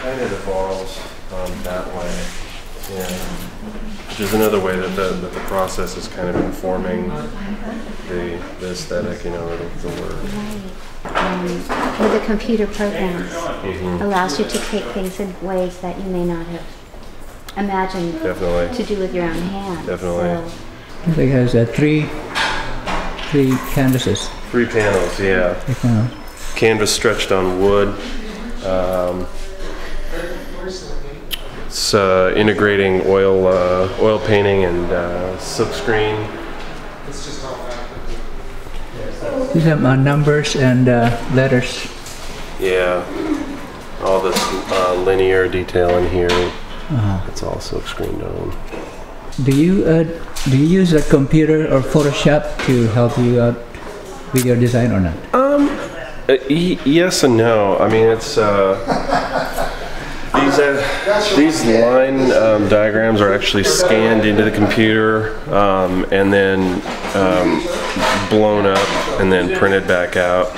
kind of evolves that way. Yeah. Which is another way that the process is kind of informing the aesthetic, you know, or the work. With the computer programs, allows you to take things in ways that you may not have imagined to do with your own hands. Definitely. So it has three canvases. 3 panels, yeah. 3 panels. Canvas stretched on wood. It's integrating oil painting and silkscreen. These have numbers and letters. Yeah, all this linear detail in here. It's all silkscreened on. Do you use a computer or Photoshop to help you out with your design or not? Yes and no. I mean, it's these line diagrams are actually scanned into the computer and then blown up and then printed back out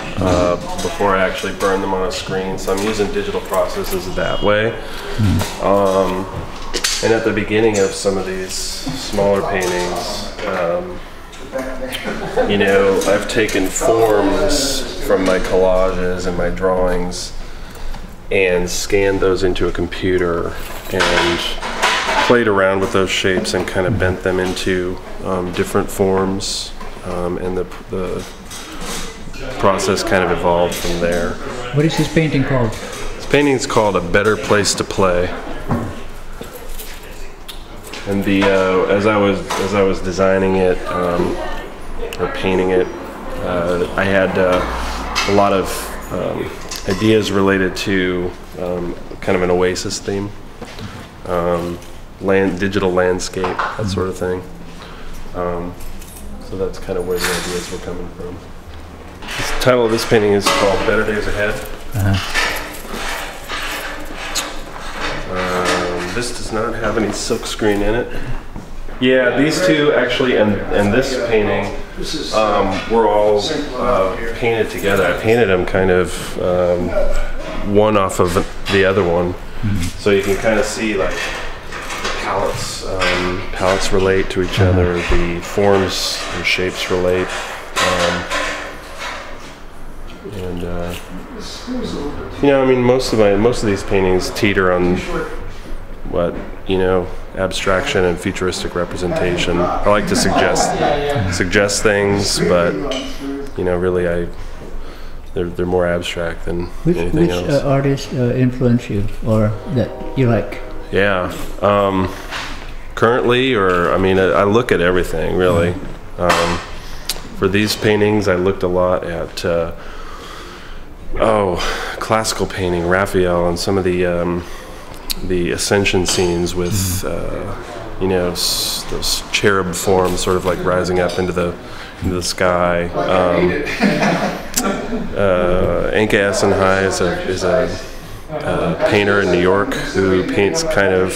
before I actually burn them on a screen. So I'm using digital processes that way. And at the beginning of some of these smaller paintings, you know, I've taken forms from my collages and my drawings and scanned those into a computer and played around with those shapes and kind of bent them into different forms, and the process kind of evolved from there. What is this painting called? This painting is called A Better Place to Play. And the as I was designing it or painting it, I had a lot of ideas related to kind of an oasis theme, digital landscape, that sort of thing. So that's kind of where the ideas were coming from. The title of this painting is called Better Days Ahead. This does not have any silkscreen in it. Yeah, these two actually, and this painting, were all painted together. I painted them kind of one off of the other one, so you can kind of see like the palettes relate to each other, the forms and shapes relate, and you know, I mean, most of these paintings teeter on what, you know, abstraction and futuristic representation. I like to suggest things, but you know, really, they're more abstract than anything else. Which artist influenced you, or that you like? Yeah, currently, or I mean, I look at everything really. For these paintings, I looked a lot at classical painting, Raphael, and some of the ascension scenes with you know, those cherub forms sort of like rising up into the sky. Anke Essenhai is a painter in New York who paints kind of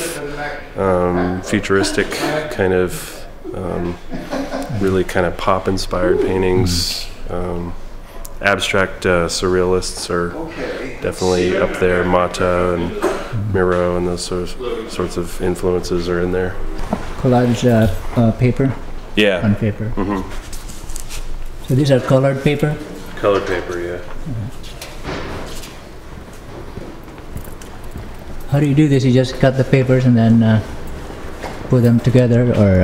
futuristic, kind of really kind of pop inspired paintings. Abstract surrealists are definitely up there. Mata and Miro and those sorts of influences are in there. Collage paper? Yeah. On paper. So these are colored paper? Colored paper, yeah. How do you do this? You just cut the papers and then put them together, or?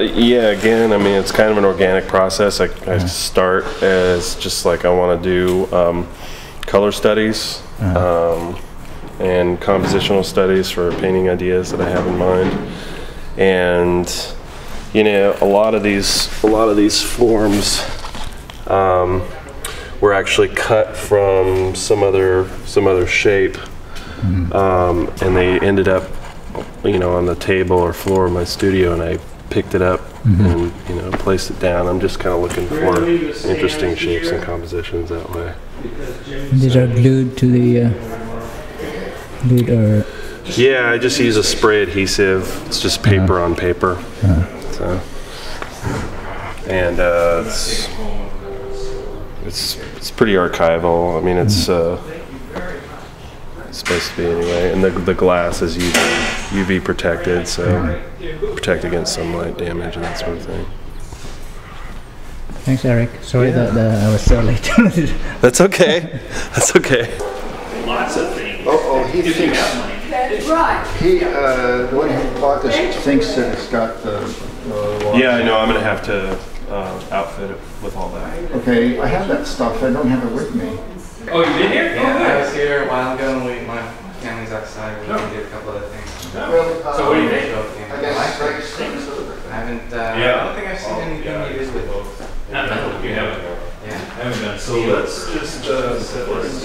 Yeah, again, I mean, it's kind of an organic process. I start as just like I want to do color studies and compositional studies for painting ideas that I have in mind. And you know, a lot of these forms were actually cut from some other shape, and they ended up, you know, on the table or floor of my studio, and I picked it up and, you know, placed it down. I'm just kind of looking for interesting shapes and compositions that way. And these are glued to the or? Yeah, I just use a spray adhesive. It's just paper on paper. So, and it's pretty archival. I mean, it's It's supposed to be anyway. And the glass is UV protected, so protect against sunlight damage and that sort of thing. Thanks, Eric. Sorry that I was so late. That's okay. That's okay. Lots of things. He thinks. That's right. The one who bought this thinks that it's got the. Yeah, I know. I'm gonna have to outfit it with all that. Okay, I have that stuff. I don't have it with me. Oh, you've been here? Yeah, I was here a while ago and my family's outside. We did a couple other things. Really? So what do you think? I guess Greg's things. I haven't, Yeah. I don't think I've seen anything you did with both. No, you haven't. Yeah. I haven't done. So let's just set this.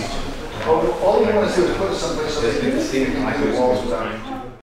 All you want to do is put it someplace so Just they need can to see it. see the walls without